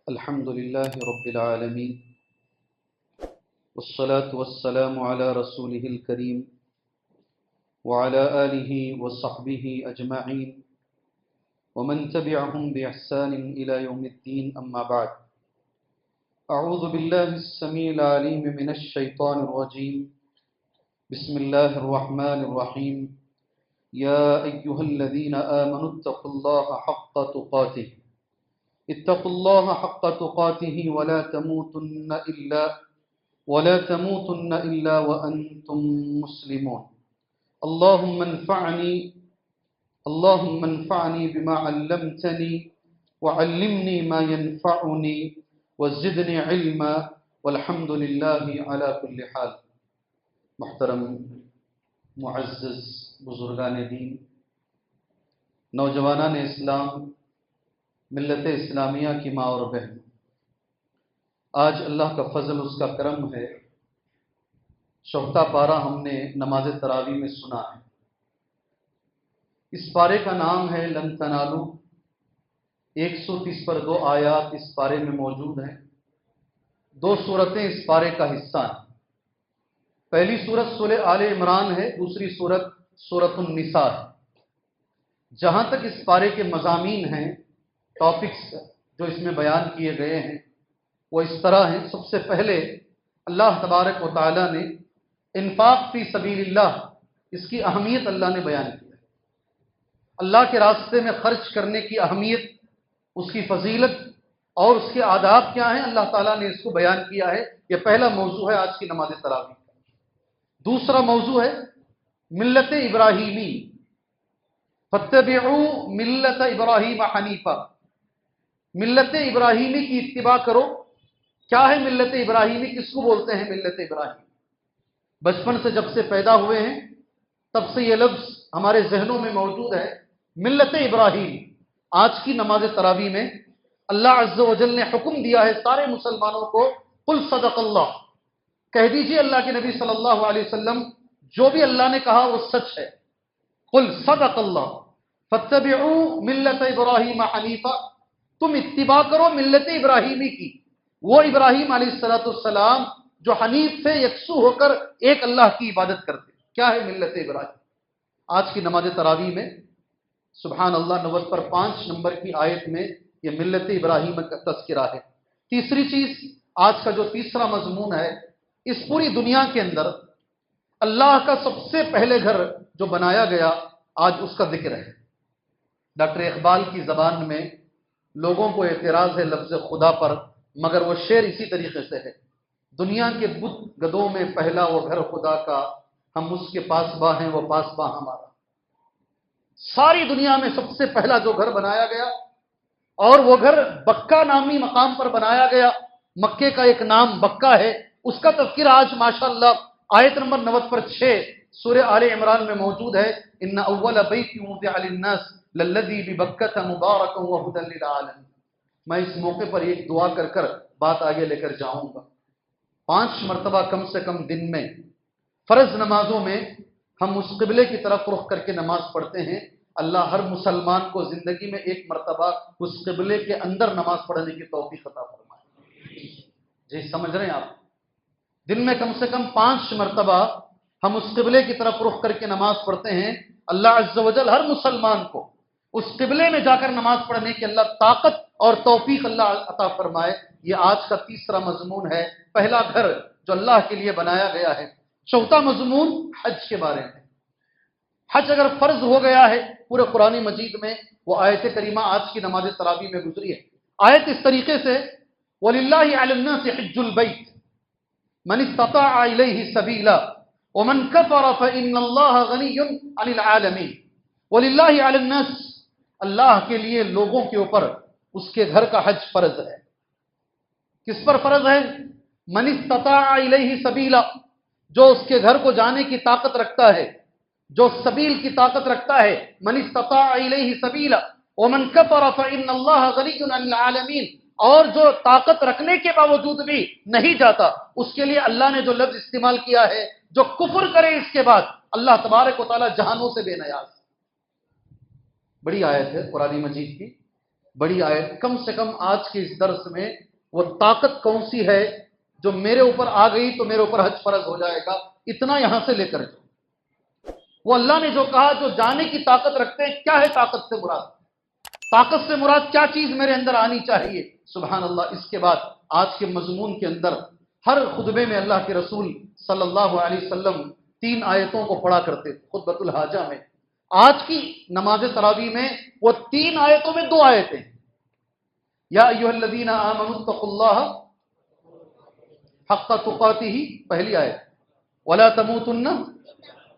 الحمد لله رب العالمين والصلاة والسلام على رسوله الكريم وعلى آله وصحبه أجمعين ومن تبعهم بإحسان إلى يوم الدين أما بعد. أعوذ بالله السميع العليم من الشيطان الرجيم. بسم الله الرحمن الرحيم. يا أيها الذين آمنوا اتقوا الله حق تقاته اتقوا الله حق تقاته ولا تموتن إلا وأنتم مسلمون. اللهم انفعني بما علمتني وعلمني ما ينفعني وزدني علما والحمد لله على كل حال. محترم معزز بزرگان دین، نوجوانان اسلام، ملت اسلامیہ کی ماں اور بہن، آج اللہ کا فضل، اس کا کرم ہے، چوتھا پارہ ہم نے نماز تراویح میں سنا ہے. اس پارے کا نام ہے لن تنالو. 130 پر 2 آیات اس پارے میں موجود ہیں. 2 سورتیں اس پارے کا حصہ ہیں. پہلی سورت سورہ آل عمران ہے، دوسری سورت سورۃ النساء ہے. جہاں تک اس پارے کے مضامین ہیں، ٹاپکس جو اس میں بیان کیے گئے ہیں، وہ اس طرح ہیں. سب سے پہلے اللہ تبارک و تعالی نے انفاق فی سبیل اللہ، اس کی اہمیت اللہ نے بیان کی ہے. اللہ کے راستے میں خرچ کرنے کی اہمیت، اس کی فضیلت اور اس کے آداب کیا ہیں، اللہ تعالیٰ نے اس کو بیان کیا ہے. یہ پہلا موضوع ہے آج کی نماز تراویح کا. دوسرا موضوع ہے ملت ابراہیمی. فاتبعوا ملت ابراہیم حنیفہ. ملت ابراہیمی کی اتباع کرو. کیا ہے ملت ابراہیمی؟ کس کو بولتے ہیں ملت ابراہیم؟ بچپن سے جب سے پیدا ہوئے ہیں تب سے یہ لفظ ہمارے ذہنوں میں موجود ہے، ملت ابراہیم. آج کی نماز تراویح میں اللہ عز و جل نے حکم دیا ہے سارے مسلمانوں کو، قل صدق اللہ، کہہ دیجئے اللہ کے نبی صلی اللہ علیہ وسلم جو بھی اللہ نے کہا وہ سچ ہے. قل صدق اللہ فاتبعوا ملت ابراہیم حنیفہ. تم اتباع کرو ملت ابراہیمی کی، وہ ابراہیم علیہ السلام جو حنیف تھے، یکسو ہو کر ایک اللہ کی عبادت کرتے. کیا ہے ملت ابراہیم؟ آج کی نماز تراویح میں سبحان اللہ 90 پر 5 نمبر کی آیت میں یہ ملت ابراہیم کا تذکرہ ہے. تیسری چیز، آج کا جو تیسرا مضمون ہے، اس پوری دنیا کے اندر اللہ کا سب سے پہلے گھر جو بنایا گیا، آج اس کا ذکر ہے. ڈاکٹر اقبال کی زبان میں لوگوں کو اعتراض ہے لفظ خدا پر، مگر وہ شعر اسی طریقے سے ہے. دنیا کے بت گدوں میں پہلا وہ گھر خدا کا، ہم اس کے پاس با ہیں وہ پاس با ہمارا. ساری دنیا میں سب سے پہلا جو گھر بنایا گیا، اور وہ گھر بکہ نامی مقام پر بنایا گیا. مکے کا ایک نام بکہ ہے، اس کا تذکرہ آج ماشاءاللہ آیت نمبر 90 پر 6 سورہ آل عمران میں موجود ہے. ان اول بیت وضع للناس للذی ببکۃ مبارکا وہدی للعالمین. میں اس موقع پر ایک دعا کر کر بات آگے لے کر جاؤں گا. 5 مرتبہ کم سے کم دن میں فرض نمازوں میں ہم اس قبلے کی طرف رخ کر کے نماز پڑھتے ہیں. اللہ ہر مسلمان کو زندگی میں 1 مرتبہ اس قبلے کے اندر نماز پڑھنے کی توفیق عطا فرمائے. جی سمجھ رہے ہیں آپ؟ دن میں کم سے کم 5 مرتبہ ہم اس قبلے کی طرف رخ کر کے نماز پڑھتے ہیں. اللہ عز و جل ہر مسلمان کو اس قبلے میں جا کر نماز پڑھنے کی اللہ طاقت اور توفیق اللہ عطا فرمائے. یہ آج کا تیسرا مضمون ہے، پہلا گھر جو اللہ کے لیے بنایا گیا ہے. چوتھا مضمون حج کے بارے میں. حج اگر فرض ہو گیا ہے پورے قرآن مجید میں، وہ آیت کریمہ آج کی نماز تراویح میں گزری ہے. آیت اس طریقے سے وَلِلَّهِ عَلَى النَّاسِ حِجُّ الْبَيْتِ مَنِ اسْتَطَاعَ إِلَيْهِ سَبِيلًا وَمَنْ كَفَرَ فَإِنَّ اللَّهَ غَنِيٌّ عَنِ الْعَالَمِينَ. وَلِلَّهِ عَلَى النَّاسِ، اللہ کے لیے لوگوں کے اوپر اس کے گھر کا حج فرض ہے. کس پر فرض ہے؟ من استطاع الیہ سبیلا، جو اس کے گھر کو جانے کی طاقت رکھتا ہے، جو سبیل کی طاقت رکھتا ہے. من استطاع الیہ سبیلا ومن کفر فإن اللہ غنی عن العالمین. اور جو طاقت رکھنے کے باوجود بھی نہیں جاتا، اس کے لیے اللہ نے جو لفظ استعمال کیا ہے، جو کفر کرے اس کے بعد، اللہ تبارک و تعالی جہانوں سے بے نیاز. بڑی آیت ہے قرآن مجید کی. بڑی آیت، کم سے کم آج کے اس درس میں وہ طاقت کون سی ہے جو میرے اوپر آ گئی تو میرے اوپر حج فرض ہو جائے گا، اتنا یہاں سے لے کر جو وہ اللہ نے جو کہا جو جانے کی طاقت رکھتے ہیں، کیا ہے طاقت سے مراد؟ طاقت سے مراد کیا چیز میرے اندر آنی چاہیے؟ سبحان اللہ۔ اس کے بعد آج کے مضمون کے اندر ہر خطبے میں اللہ کے رسول صلی اللہ علیہ وسلم 3 آیتوں کو پڑھا کرتے تھے خطبۃ الحاجہ میں۔ آج کی نماز تراویح میں وہ 3 آیتوں میں 2 آیتیں، یا ایھا الذین آمنوا اتقوا اللہ حق تقاتہ، پہلی آیت، ولا تموتن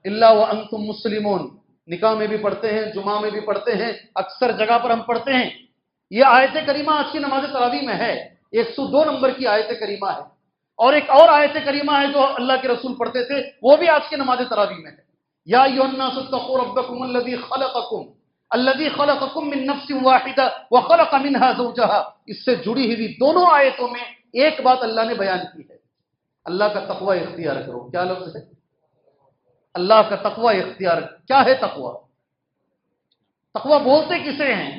الا وانتم مسلمون، نکاح میں بھی پڑھتے ہیں، جمعہ میں بھی پڑھتے ہیں، اکثر جگہ پر ہم پڑھتے ہیں۔ یہ آیت کریمہ آج کی نماز تراویح میں ہے، 102 نمبر کی آیت کریمہ ہے۔ اور ایک اور آیت کریمہ ہے جو اللہ کے رسول پڑھتے تھے، وہ بھی آج کی نماز تراویح میں ہے، یا ایھا الناس اتقوا ربکم الذی خلقکم من نفس واحدہ وخلق منها زوجہا۔ اس سے جڑی ہوئی دونوں آیتوں میں ایک بات اللہ نے بیان کی ہے، اللہ کا تقوی اختیار کرو۔ کیا لفظ ہے؟ اللہ کا تقوی اختیار۔ کیا ہے تقوی؟ تقوی بولتے کسے ہیں؟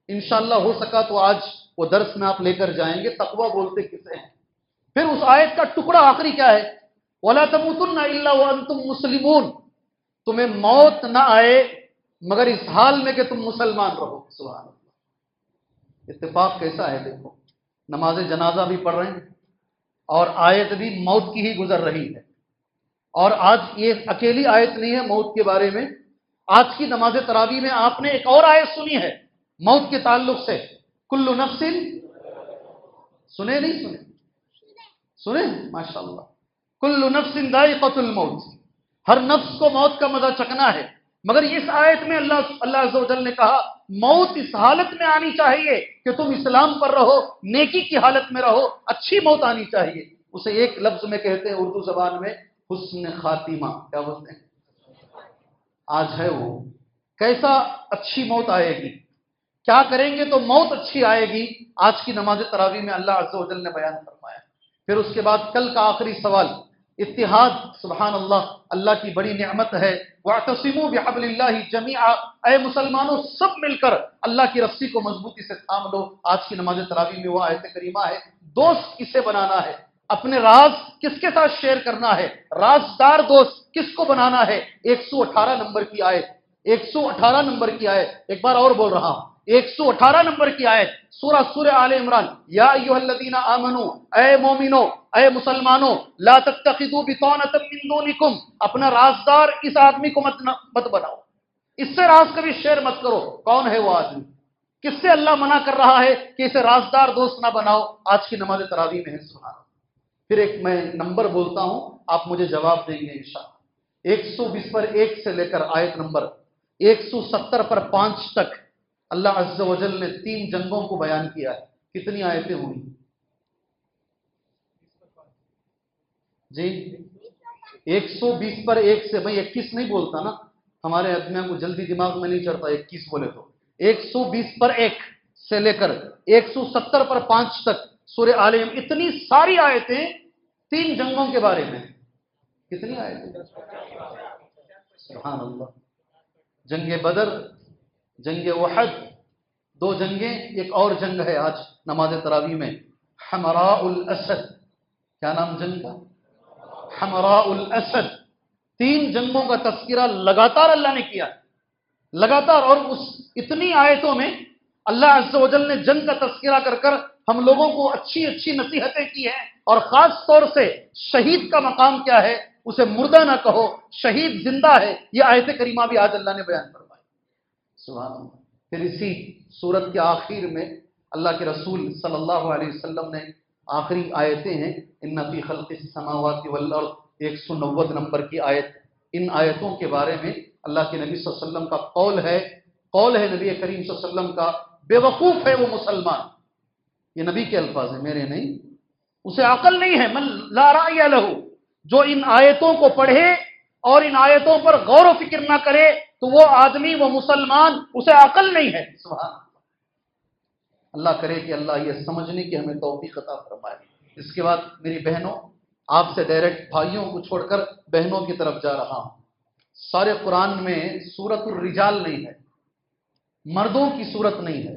انشاءاللہ ہو سکا تو آج وہ درس میں آپ لے کر جائیں گے، تقوی بولتے کسے ہیں۔ پھر اس آیت کا ٹکڑا آخری کیا ہے؟ وَلَا تَمُوتُنَّ إِلَّا وَأَنْتُمْ مُسْلِمُونَ، تمہیں موت نہ آئے مگر اس حال میں کہ تم مسلمان رہو۔ سبحان اللہ، اتفاق کیسا ہے دیکھو، نماز جنازہ بھی پڑھ رہے ہیں اور آیت بھی موت کی ہی گزر رہی ہے۔ اور آج یہ اکیلی آیت نہیں ہے موت کے بارے میں، آج کی نماز تراویح میں آپ نے ایک اور آیت سنی ہے موت کے تعلق سے، کل نفس، سنے نہیں سنے؟ سنے؟ ماشاءاللہ، کل نفس ذائقۃ الموت، ہر نفس کو موت کا مزہ چکھنا ہے۔ مگر اس آیت میں اللہ عز و جل نے کہا موت اس حالت میں آنی چاہیے کہ تم اسلام پر رہو، نیکی کی حالت میں رہو، اچھی موت آنی چاہیے۔ اسے ایک لفظ میں کہتے ہیں اردو زبان میں حسن خاتمہ۔ کیا بولتے ہیں؟ آج ہے وہ، کیسا اچھی موت آئے گی، کیا کریں گے تو موت اچھی آئے گی، آج کی نماز تراویح میں اللہ عز و جل نے بیان فرمایا۔ پھر اس کے بعد کل کا آخری سوال، اتحاد۔ سبحان اللہ، اللہ کی بڑی نعمت ہے، وَاعْتَصِمُوا بِحَبْلِ اللَّهِ جَمِيعًا، اے مسلمانوں سب مل کر اللہ کی رسی کو مضبوطی سے تھام لو۔ آج کی نماز تراویح میں وہ آیت کریمہ ہے، دوست کسے بنانا ہے، اپنے راز کس کے ساتھ شیئر کرنا ہے، رازدار دوست کس کو بنانا ہے۔ 118 نمبر کی آیت، 118 نمبر کی آیت، ایک بار اور بول رہا ہوں، 118 نمبر کی آیت، سورہ آل عمران، یا ایھا الذین آمنو، اے مومنو، اے مسلمانوں، لا تتخذوا بطانۃ من دونکم، اپنا رازدار اس آدمی کو مت بناؤ، اس سے راز کبھی شیئر مت کرو۔ کون ہے وہ آدمی؟ کس سے اللہ منع کر رہا ہے کہ اسے رازدار دوست نہ بناؤ؟ آج کی نماز تراویح میں ہے۔ سبحان اللہ۔ پھر ایک میں نمبر بولتا ہوں، آپ مجھے جواب دیں گے انشاءاللہ۔ 120 پر 1 سے لے کر آیت نمبر 170 پر 5 تک اللہ عز و جل نے 3 جنگوں کو بیان کیا ہے۔ کتنی آیتیں ہوئی جی؟ 120 پر 1 سے، میں 21 نہیں بولتا نا، ہمارے آدمیوں کو جلدی دماغ میں نہیں چڑھتا 21 بولے تو۔ 120 پر 1 سے لے کر 170 پر 5 تک سورہ آل عمران، اتنی ساری آیتیں 3 جنگوں کے بارے میں۔ کتنی آیتیں؟ سبحان اللہ، جنگ بدر، جنگ احد، 2 جنگیں، ایک اور جنگ ہے آج نماز تراویح میں، حمراء الاسد۔ کیا نام جنگ کا؟ حمراء الاسد۔ 3 جنگوں کا تذکرہ لگاتار اللہ نے کیا، لگاتار، اور اس اتنی آیتوں میں اللہ عز و جل نے جنگ کا تذکرہ کر کر ہم لوگوں کو اچھی اچھی نصیحتیں کی ہیں، اور خاص طور سے شہید کا مقام کیا ہے، اسے مردہ نہ کہو، شہید زندہ ہے، یہ آیت کریمہ بھی آج اللہ نے بیان فرمائی۔ سبحان اللہ۔ پھر اسی سورت کے آخر میں اللہ کے رسول صلی اللہ علیہ وسلم نے آخری آیتیں ہیں، ان فی خلق السماوات والارض، 190 نمبر کی آیت۔ ان آیتوں کے بارے میں اللہ کے نبی صلی اللہ علیہ وسلم کا قول ہے نبی کریم صلی اللہ علیہ وسلم کا، بے وقوف ہے وہ مسلمان، یہ نبی کے الفاظ ہیں، میرے نہیں، اسے عقل نہیں ہے، من لا رأی لہ، جو ان آیتوں کو پڑھے اور ان آیتوں پر غور و فکر نہ کرے تو وہ آدمی، وہ مسلمان، اسے عقل نہیں ہے۔ سبحان اللہ کرے کہ اللہ یہ سمجھنے کی ہمیں توفیق عطا فرمائے۔ اس کے بعد میری بہنوں، آپ سے ڈائریکٹ بھائیوں کو چھوڑ کر بہنوں کی طرف جا رہا ہوں۔ سارے قرآن میں سورۃ الرجال نہیں ہے، مردوں کی صورت نہیں ہے،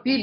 3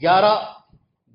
11,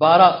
12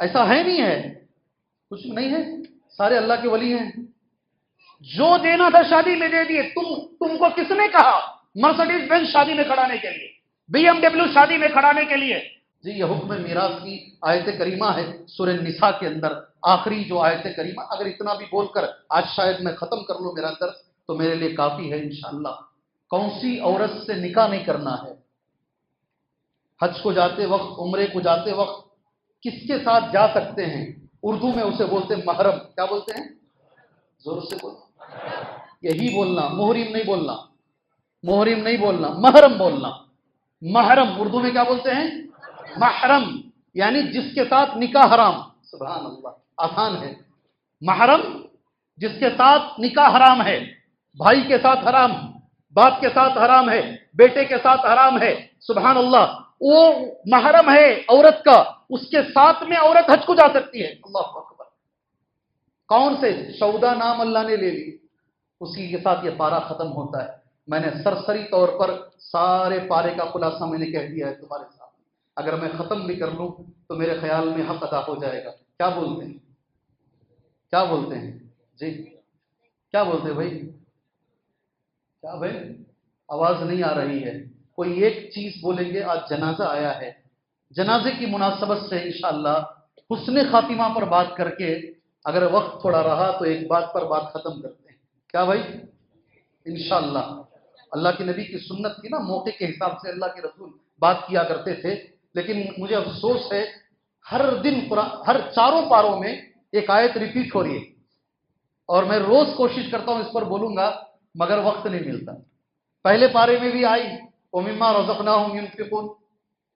ایسا ہے نہیں ہے، کچھ نہیں ہے، سارے اللہ کے ولی ہیں. جو دینا تھا شادی میں دے دیے. تم کو کس نے کہا مرسڈیز بینز شادی میں کھڑانے کے لیے، بی ایم ڈبلو شادی میں کھڑانے کے لیے؟ جی یہ حکم میراث کی آیت کریمہ ہے سورہ نساء کے اندر، آخری جو آیت کریمہ. اگر اتنا بھی بول کر آج شاید میں ختم کر لوں میرا درس تو میرے لیے کافی ہے انشاءاللہ. کون سی عورت سے نکاح نہیں کرنا ہے؟ حج کو جاتے وقت، عمرے کو جاتے وقت کس کے ساتھ جا سکتے ہیں؟ اردو میں اسے بولتے ہیں محرم. کیا بولتے ہیں؟ زور سے بولنا، یہی بولنا، محرم نہیں بولنا، محرم نہیں بولنا، محرم بولنا. محرم اردو میں کیا بولتے ہیں؟ محرم، یعنی جس کے ساتھ نکاح حرام. سبحان اللہ، آسان ہے. محرم جس کے ساتھ نکاح حرام ہے، بھائی کے ساتھ حرام، باپ کے ساتھ حرام ہے، بیٹے کے ساتھ حرام ہے. سبحان اللہ، وہ محرم ہے عورت کا، اس کے ساتھ میں عورت حج کو جا سکتی ہے. اللہ اکبر. کون سے؟ سودا نام اللہ نے لے لی، اسی کے ساتھ یہ پارا ختم ہوتا ہے. میں نے سرسری طور پر سارے پارے کا خلاصہ میں نے کہہ دیا ہے تمہارے ساتھ. اگر میں ختم بھی کر لوں تو میرے خیال میں حق ادا ہو جائے گا. کیا بولتے ہیں؟ کیا بولتے ہیں؟ جی کیا بولتے ہیں بھائی؟ کیا بھائی آواز نہیں آ رہی ہے؟ کوئی ایک چیز بولیں گے. آج جنازہ آیا ہے، جنازے کی مناسبت سے انشاءاللہ حسن خاتمہ پر بات کر کے اگر وقت تھوڑا رہا تو ایک بات پر بات ختم کرتے ہیں. کیا بھائی؟ انشاءاللہ. اللہ کے نبی کی سنت تھی نا، موقع کے حساب سے اللہ کے رسول بات کیا کرتے تھے. لیکن مجھے افسوس ہے ہر دن ہر چاروں پاروں میں ایک آیت ریپیٹ ہو رہی ہے، اور میں روز کوشش کرتا ہوں اس پر بولوں گا مگر وقت نہیں ملتا. پہلے پارے میں بھی آئی وَمِمَّا رَزَقْنَاهُمْ يُنْفِقُونَ،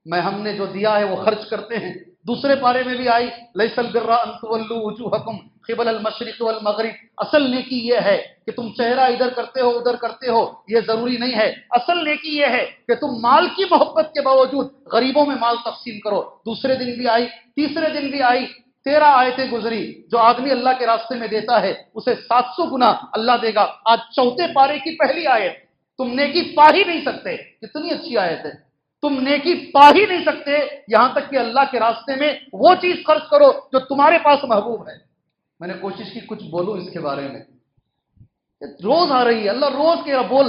میں ہم نے جو دیا ہے وہ خرچ کرتے ہیں. دوسرے پارے میں بھی آئی لَيْسَ الْبِرَّ أَن تُوَلُّوا وُجُوهَكُمْ قِبَلَ الْمَشْرِقِ وَالْمَغْرِبِ، اصل نیکی یہ ہے کہ تم چہرہ ادھر کرتے ہو ادھر کرتے ہو، یہ ضروری نہیں ہے. اصل نیکی یہ ہے کہ تم مال کی محبت کے باوجود غریبوں میں مال تقسیم کرو. دوسرے دن بھی آئی، تیسرے دن بھی آئی. 13 آیتیں گزری. جو آدمی اللہ کے راستے میں دیتا ہے اسے 700 گنا اللہ دے گا. آج چوتھے پارے کی پہلی آیت. تم نیکی پا ہی نہیں سکتے. کتنی اچھی آیت ہے. تم نیکی پا ہی نہیں سکتے یہاں تک کہ اللہ کے راستے میں وہ چیز خرچ کرو جو تمہارے پاس محبوب ہے. میں نے کوشش کی کچھ بولوں اس کے بارے میں. روز آ رہی ہے، اللہ روز کہہ رہا بول،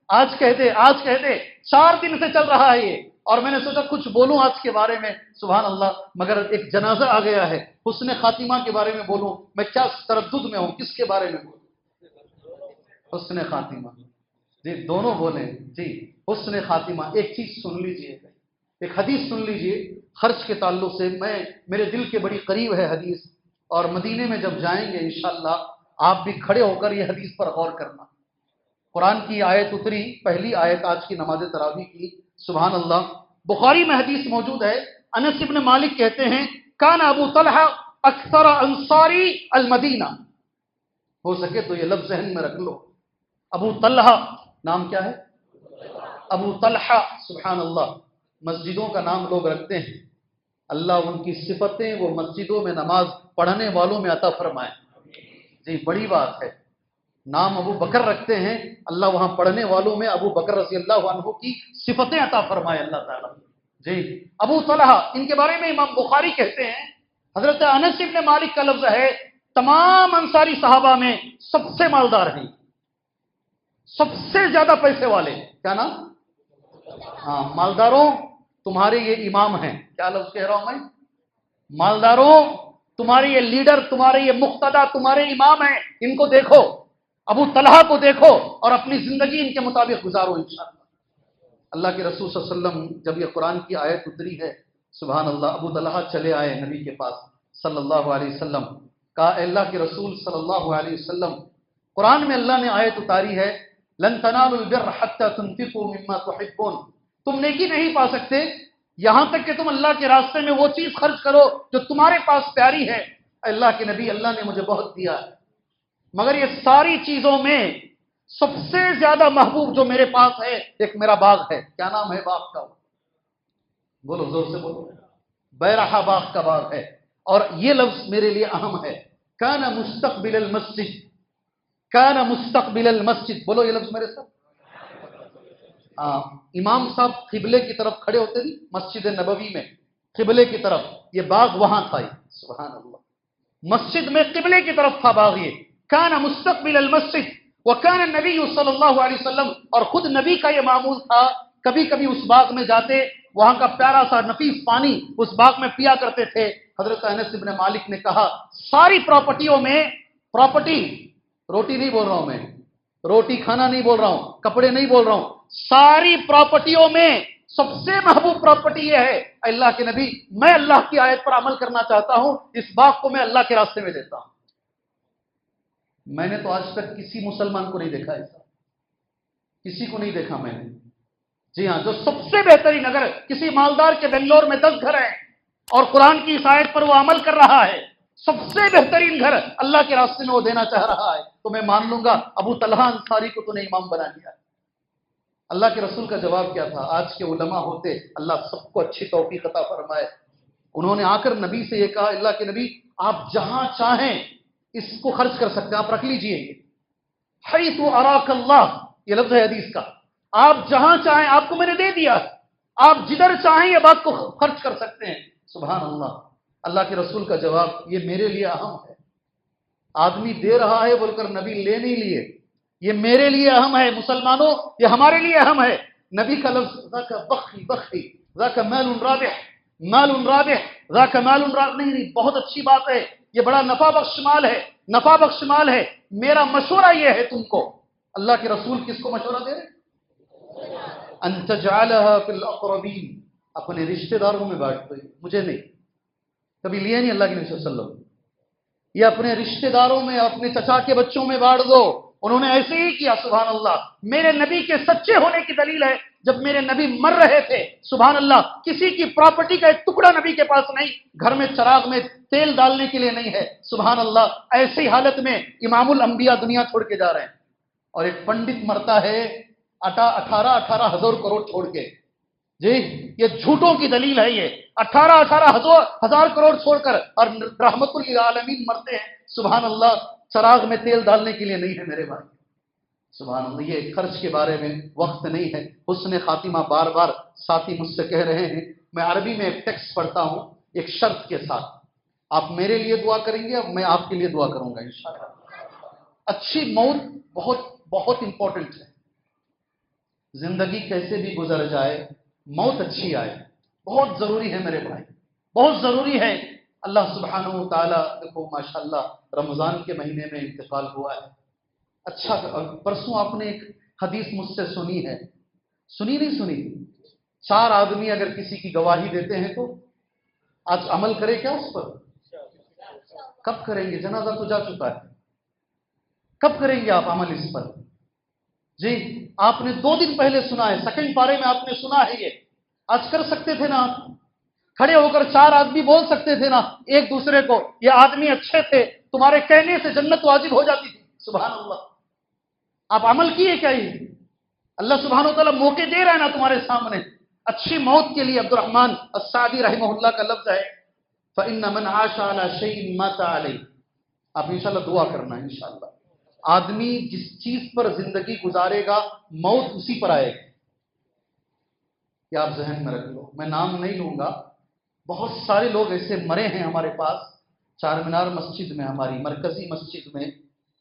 آج کہہ دے، آج کہہ دے. 4 دن سے چل رہا ہے یہ، اور میں نے سوچا کچھ بولوں آج کے بارے میں. سبحان اللہ. مگر ایک جنازہ آ گیا ہے، حسن خاتمہ کے بارے میں بولوں. میں کیا تردد میں ہوں کس کے بارے میں بولوں؟ حسن خاتمہ. جی دونوں بولیں. جی حسن خاتمہ. ایک چیز سن لیجئے، ایک حدیث سن لیجئے خرچ کے تعلق سے. میرے دل کے بڑی قریب ہے حدیث، اور مدینے میں جب جائیں گے انشاءاللہ آپ بھی کھڑے ہو کر یہ حدیث پر غور کرنا. قرآن کی آیت اتری، پہلی آیت آج کی نماز تراویح کی. سبحان اللہ. بخاری میں حدیث موجود ہے. انس ابن مالک کہتے ہیں کان ابو طلحہ اکثر انصاری المدینہ. ہو سکے تو یہ لفظ ذہن میں رکھ لو. ابو طلحہ نام کیا ہے؟ ابو طلحہ. سبحان اللہ. مسجدوں کا نام لوگ رکھتے ہیں، اللہ ان کی صفتیں وہ مسجدوں میں نماز پڑھنے والوں میں عطا فرمائے. جی بڑی بات ہے. نام ابو بکر رکھتے ہیں، اللہ وہاں پڑھنے والوں میں ابو بکر رضی اللہ عنہ کی صفتیں عطا فرمائے اللہ تعالیٰ. جی ابو طلحہ، ان کے بارے میں امام بخاری کہتے ہیں حضرت انس ابن مالک کا لفظ ہے تمام انصاری صحابہ میں سب سے مالدار ہیں، سب سے زیادہ پیسے والے. کیا نام؟ ہاں مالداروں تمہارے یہ امام ہیں. کیا لفظ کہہ رہا ہوں میں؟ مالداروں تمہارے یہ لیڈر، تمہارے یہ مقتدا، تمہارے امام ہیں. ان کو دیکھو، ابو طلحہ کو دیکھو اور اپنی زندگی ان کے مطابق گزارو انشاءاللہ. اللہ کے رسول صلی اللہ علیہ وسلم جب یہ قرآن کی آیت اتری ہے سبحان اللہ، ابو طلحہ چلے آئے نبی کے پاس صلی اللہ علیہ وسلم. کہا اے اللہ کے رسول صلی اللہ علیہ وسلم، قرآن میں اللہ نے آیت اتاری ہے لن تنالوا البر حتى تنفقوا مما تحبون. تم نیکی نہیں پا سکتے یہاں تک کہ تم اللہ کے راستے میں وہ چیز خرچ کرو جو تمہارے پاس پیاری ہے. اللہ کے نبی، اللہ نے مجھے بہت دیا ہے، مگر یہ ساری چیزوں میں سب سے زیادہ محبوب جو میرے پاس ہے ایک میرا باغ ہے. کیا نام ہے باغ کا؟ بولو زور سے بولو. بیرحا باغ کا باغ ہے. اور یہ لفظ میرے لیے اہم ہے. کان مستقبل المسجد، کان مستقبل المسجد. بولو یہ لفظ میرے ساتھ. امام صاحب قبلے کی طرف کھڑے ہوتے تھے مسجد نبوی میں، قبلے کی طرف. یہ باغ وہاں تھا. سبحان اللہ. مسجد میں قبلے کی طرف تھا باغ. یہ کان مستقبل المسجد وکان النبی صلی اللہ علیہ وسلم، اور خود نبی کا یہ معمول تھا. کبھی کبھی اس باغ میں جاتے، وہاں کا پیارا سا نفیس پانی اس باغ میں پیا کرتے تھے. حضرت انس بن مالک نے کہا ساری پراپرٹیوں میں، پراپرٹی روٹی نہیں بول رہا ہوں میں، روٹی کھانا نہیں بول رہا ہوں، کپڑے نہیں بول رہا ہوں، ساری پراپرٹیوں میں سب سے محبوب پراپرٹی یہ ہے اللہ کے نبی، میں اللہ کی آیت پر عمل کرنا چاہتا ہوں، اس باغ کو میں اللہ کے راستے میں دیتا ہوں. میں نے تو آج تک کسی مسلمان کو نہیں دیکھا ایسا، کسی کو نہیں دیکھا میں نے. جی ہاں، جو سب سے بہترین، اگر کسی مالدار کے بنگلور میں 10 گھر ہیں اور قرآن کی اس آیت پر وہ عمل کر رہا ہے، سب سے بہترین گھر اللہ کے راستے میں وہ دینا چاہ رہا ہے، تو میں مان لوں گا ابو طلحہ انصاری کو تو نے امام بنا دیا. اللہ کے رسول کا جواب کیا تھا؟ آج کے علماء ہوتے، اللہ سب کو اچھی توفیق عطا فرمائے، انہوں نے آ کر نبی سے یہ کہا اللہ کے نبی آپ جہاں چاہیں اس کو خرچ کر سکتے ہیں، آپ رکھ لیجئے. حیث اراک اللہ، یہ لفظ ہے حدیث کا، آپ جہاں چاہیں، آپ کو میں نے دے دیا، آپ جدھر چاہیں یہ بات کو خرچ کر سکتے ہیں. سبحان اللہ. اللہ کے رسول کا جواب یہ میرے لیے اہم ہے. آدمی دے رہا ہے بول کر نبی لے نہیں لیے، یہ میرے لیے اہم ہے. مسلمانوں یہ ہمارے لیے اہم ہے. نبی کا لفظ ذاک بخی بخی ذاک مال رابح، مال رابح ذاک مال رابح، نہیں بہت اچھی بات ہے، یہ بڑا نفع بخش مال ہے، نفع بخش مال ہے. میرا مشورہ یہ ہے تم کو، اللہ کے رسول کس کو مشورہ دے رہے؟ ان تجعلها فی الاقربین، اپنے رشتہ داروں میں بانٹ دو. مجھے نہیں، کبھی لیا نہیں اللہ کے نبی صلی اللہ علیہ وسلم. یہ اپنے رشتہ داروں میں، اپنے چچا کے بچوں میں بانٹ دو. انہوں نے ایسے ہی کیا. سبحان اللہ. میرے نبی کے سچے ہونے کی دلیل ہے جب میرے نبی مر رہے تھے، سبحان اللہ، کسی کی پراپرٹی کا ایک ٹکڑا نبی کے پاس نہیں، گھر میں چراغ میں تیل ڈالنے کے لیے نہیں ہے. سبحان اللہ. ایسی حالت میں امام الانبیاء دنیا چھوڑ کے جا رہے ہیں، اور ایک پنڈت مرتا ہے 18 ہزار کروڑ چھوڑ کے. جی یہ جھوٹوں کی دلیل ہے. یہ 18 ہزار کروڑ چھوڑ کر اور رحمت للعالمین مرتے ہیں. سبحان اللہ. چراغ میں تیل ڈالنے کے لیے نہیں ہے میرے بھائی. سبحان اللہ. یہ خرچ کے بارے میں وقت نہیں ہے. حسن خاتمہ بار بار ساتھی مجھ سے کہہ رہے ہیں. میں عربی میں ایک ٹیکسٹ پڑھتا ہوں ایک شرط کے ساتھ. آپ میرے لیے دعا کریں گے، اب میں آپ کے لیے دعا کروں گا انشاءاللہ. اچھی موت بہت بہت امپورٹنٹ ہے. زندگی کیسے بھی گزر جائے، موت اچھی آئے، بہت ضروری ہے میرے بھائی، بہت ضروری ہے. اللہ سبحانہ و تعالیٰ دیکھو ماشاءاللہ رمضان کے مہینے میں انتقال ہوا ہے. اچھا پرسوں آپ نے ایک حدیث مجھ سے سنی ہے، سنی نہیں سنی؟ 4 آدمی اگر کسی کی گواہی دیتے ہیں تو آج عمل کرے کیا اس پر؟ کب کریں گے؟ جنازہ تو جا چکا ہے، کب کریں گے آپ عمل اس پر؟ جی آپ نے 2 دن پہلے سنا ہے، سیکنڈ پارے میں آپ نے سنا ہے. یہ آج کر سکتے تھے نا، آپ کھڑے ہو کر 4 آدمی بول سکتے تھے نا ایک دوسرے کو یہ آدمی اچھے تھے، تمہارے کہنے سے جنت واجب ہو جاتی تھی. سبحان اللہ. آپ عمل کیے کیا؟ یہ اللہ سبحانہ و تعالیٰ موقع دے رہا ہے نا تمہارے سامنے اچھی موت کے لیے. عبد الرحمن السعدی رحمہ اللہ کا لفظ ہے فَإِنَّ مَنْ عَاشَ عَلَى شَيْءٍ مَاتَ عَلَيْهِ. آپ انشاءاللہ دعا کرنا ہے انشاءاللہ. آدمی جس چیز پر زندگی گزارے گا موت اسی پر آئے گی. یہ آپ ذہن میں رکھ لو. میں نام نہیں لوں گا، بہت سارے لوگ ایسے مرے ہیں ہمارے پاس. چار مینار مسجد میں، ہماری مرکزی مسجد میں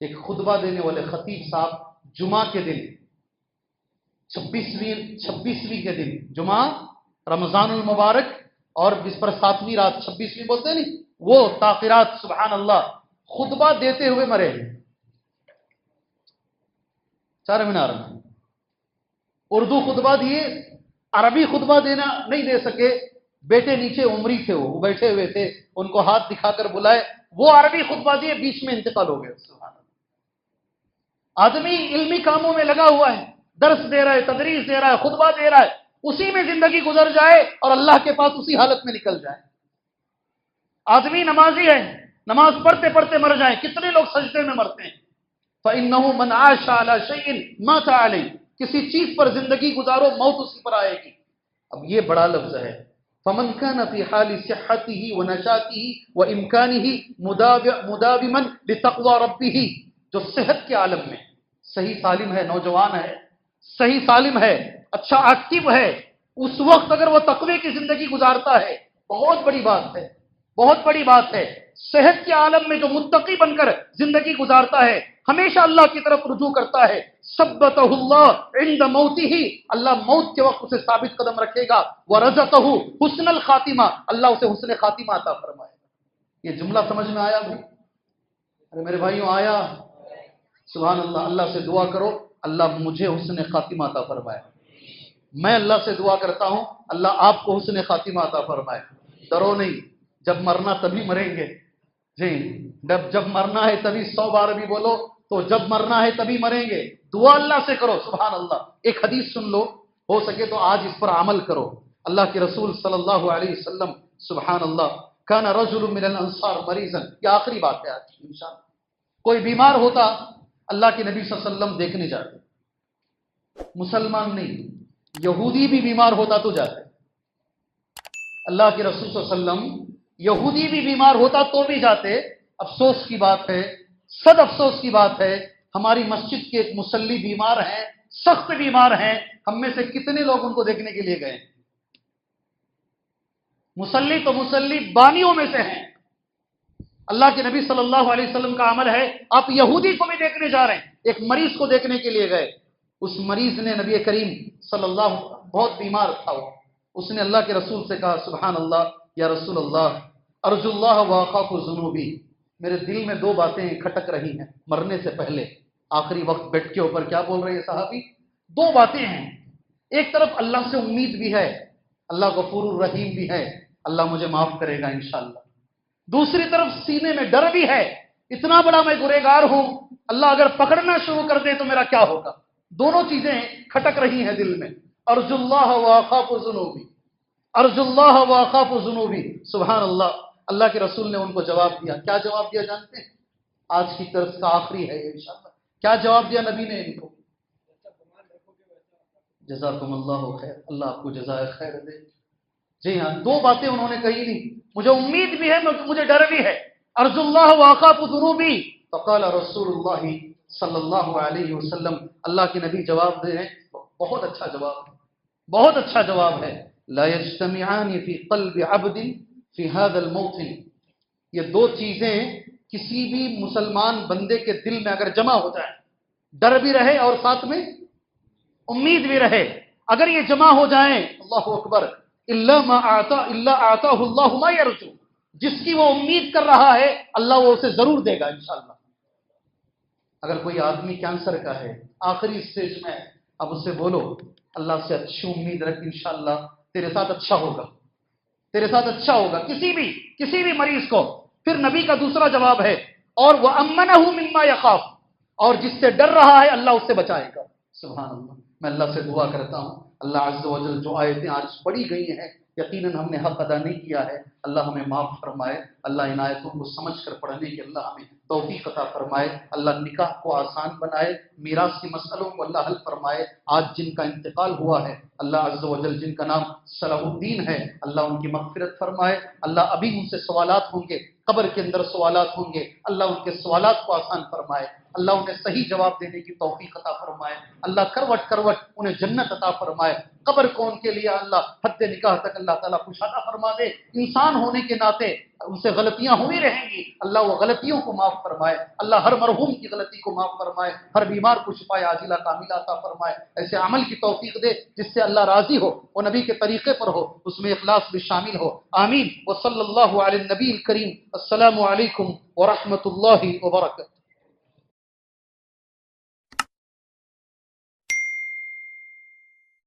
ایک خطبہ دینے والے خطیب صاحب جمعہ کے دن 26ویں کے دن، جمعہ رمضان المبارک اور جس پر 7ویں رات 26ویں بولتے ہیں نہیں، وہ تاخیرات، سبحان اللہ، خطبہ دیتے ہوئے مرے ہیں چار مینار میں. اردو خطبہ دیے، عربی خطبہ دینا نہیں دے سکے. بیٹے نیچے عمری تھے، وہ بیٹھے ہوئے تھے، ان کو ہاتھ دکھا کر بلائے، وہ عربی خطبہ دیے، بیچ میں انتقال ہو گئے. سبحان اللہ. آدمی علمی کاموں میں لگا ہوا ہے، درس دے رہا ہے، تدریس دے رہا ہے، خطبہ دے رہا ہے، اسی میں زندگی گزر جائے اور اللہ کے پاس اسی حالت میں نکل جائے. آدمی نمازی ہے، نماز پڑھتے پڑھتے مر جائے. کتنے لوگ سجدے میں مرتے ہیں. فَإِنَّهُ مَنْ عَاشَ عَلَى شَيْءٍ مَاتَ عَلَيْهِ. کسی چیز پر زندگی گزارو موت اسی پر آئے گی. اب یہ بڑا لفظ ہے. فَمَنْ كَانَ فِي حَالِ صِحَّتِهِ وَنَشَاطِهِ وَإِمْكَانِهِ مُدَاوِمًا لِتَقْوَى رَبِّهِ. جو صحت کے عالم میں صحیح سالم ہے، نوجوان ہے، صحیح سالم ہے، اچھا ایکٹیو ہے، اس وقت اگر وہ تقوی کی زندگی گزارتا ہے بہت بڑی بات ہے. بہت بڑی بات ہے. صحت کے عالم میں جو متقی بن کر زندگی گزارتا ہے، ہمیشہ اللہ کی طرف رجوع کرتا ہے، ثبتہ اللہ عند موتہ، اللہ موت کے وقت اسے ثابت قدم رکھے گا. ورزقہ حسن الخاتمہ، اللہ اسے حسن خاتمہ عطا فرمائے گا. یہ جملہ سمجھ میں آیا بھائی؟ ارے میرے بھائیوں آیا؟ سبحان اللہ. اللہ سے دعا کرو اللہ مجھے حسن خاتمہ عطا فرمائے. میں اللہ سے دعا کرتا ہوں اللہ آپ کو حسن خاتمہ عطا فرمائے. ڈرو نہیں، جب مرنا تبھی مریں گے. جی، جب مرنا ہے تبھی 100 بار بھی بولو تو جب مرنا ہے تبھی مریں گے. دعا اللہ سے کرو. سبحان اللہ. ایک حدیث سن لو، ہو سکے تو آج اس پر عمل کرو. اللہ کے رسول صلی اللہ علیہ وسلم، سبحان اللہ، کان رجل من الانصار مریضا، یہ آخری بات ہے آج انشاءاللہ. کوئی بیمار ہوتا اللہ کے نبی صلی اللہ علیہ وسلم دیکھنے جاتے. مسلمان نہیں، یہودی بھی بیمار ہوتا تو جاتے. اللہ کے رسول صلی اللہ علیہ وسلم یہودی بھی بیمار ہوتا تو بھی جاتے. افسوس کی بات ہے، صد افسوس کی بات ہے، ہماری مسجد کے ایک مصلی بیمار ہیں، سخت بیمار ہیں. ہم میں سے کتنے لوگ ان کو دیکھنے کے لیے گئے؟ مصلی تو مصلی بانیوں میں سے ہیں. اللہ کے نبی صلی اللہ علیہ وسلم کا عمل ہے آپ یہودی کو بھی دیکھنے جا رہے ہیں. ایک مریض کو دیکھنے کے لیے گئے. اس مریض نے نبی کریم صلی اللہ، بہت بیمار تھا وہ، اس نے اللہ کے رسول سے کہا سبحان اللہ یا رسول اللہ ارجو اللہ واخاف ذنوبی، میرے دل میں دو باتیں کھٹک رہی ہیں مرنے سے پہلے. آخری وقت بیڈ کے اوپر کیا بول رہے ہیں صحابی؟ دو باتیں ہیں. ایک طرف اللہ سے امید بھی ہے، اللہ غفور الرحیم بھی ہے، اللہ مجھے معاف کرے گا انشاءاللہ. دوسری طرف سینے میں ڈر بھی ہے، اتنا بڑا میں گنہگار ہوں، اللہ اگر پکڑنا شروع کر دے تو میرا کیا ہوگا. دونوں چیزیں کھٹک رہی ہیں دل میں. ارجو اللہ واخاف ذنوبی، ارجو اللہ واخاف ذنوبی. سبحان اللہ. اللہ کے رسول نے ان کو جواب دیا. کیا جواب دیا جانتے ہیں؟ آج کی طرف کا آخری ہے انشاءاللہ. کیا جواب دیا نبی نے ان کو؟ جزاکم اللہ خیر، اللہ آپ کو جزائے خیر دے. جی ہاں، دو باتیں انہوں نے کہی نہیں. مجھے امید بھی ہے، مجھے ڈر بھی ہے. ارجو اللہ واخاف ذنوبی. فقال رسول اللہ صلی اللہ علیہ وسلم، اللہ کے نبی جواب دے رہے ہیں. بہت اچھا جواب ہے، بہت اچھا جواب ہے. لا يجتمعان في قلب عبد في هذا الموطن. یہ دو چیزیں کسی بھی مسلمان بندے کے دل میں اگر جمع ہو جائیں، ڈر بھی رہے اور ساتھ میں امید بھی رہے، اگر یہ جمع ہو جائیں، اللہ اکبر، الا ما اعطاه اللہ ما يرجو، جس کی وہ امید کر رہا ہے اللہ وہ اسے ضرور دے گا انشاءاللہ. اگر کوئی آدمی کینسر کا ہے، آخری سٹیج میں، اب اس سے بولو اللہ سے اچھی امید رکھ انشاءاللہ تیرے ساتھ اچھا ہوگا، تیرے ساتھ اچھا ہوگا. کسی بھی مریض کو. پھر نبی کا دوسرا جواب ہے اور وَأَمَّنَهُ مِمَّا يَخَافُ، اور جس سے ڈر رہا ہے اللہ اس سے بچائے گا. سبحان اللہ. میں اللہ سے دعا کرتا ہوں اللہ عز و جل جو آیتیں آج پڑھی گئی ہیں یقیناً ہم نے حق ادا نہیں کیا ہے، اللہ ہمیں معاف فرمائے. اللہ ان آیتوں کو سمجھ کر پڑھنے کی اللہ ہمیں توفیق عطا فرمائے. اللہ نکاح کو آسان بنائے، میراث کے مسئلوں کو اللہ حل فرمائے. آج جن کا انتقال ہوا ہے اللہ عز و جل جن کا نام صلاح الدین ہے اللہ ان کی مغفرت فرمائے. اللہ ابھی ان سے سوالات ہوں گے، قبر کے اندر سوالات ہوں گے، اللہ ان کے سوالات کو آسان فرمائے. اللہ انہیں صحیح جواب دینے کی توفیق عطا فرمائے. اللہ کروٹ کروٹ انہیں جنت عطا فرمائے. قبر کو ان کے لیے اللہ حد نکاح تک اللہ تعالیٰ کشادہ فرما دے. انسان ہونے کے ناطے ان سے غلطیاں ہوئی رہیں گی، اللہ وہ غلطیوں کو معاف فرمائے. اللہ ہر مرحوم کی غلطی کو معاف فرمائے، ہر بیمار کو شفا عاجلہ کاملہ عطا فرمائے. ایسے عمل کی توفیق دے جس سے اللہ راضی ہو، وہ نبی کے طریقے پر ہو، اس میں اخلاص بھی شامل ہو. آمین. وصلی اللہ علی النبی الکریم. السلام علیکم ورحمۃ اللہ وبرکاتہ.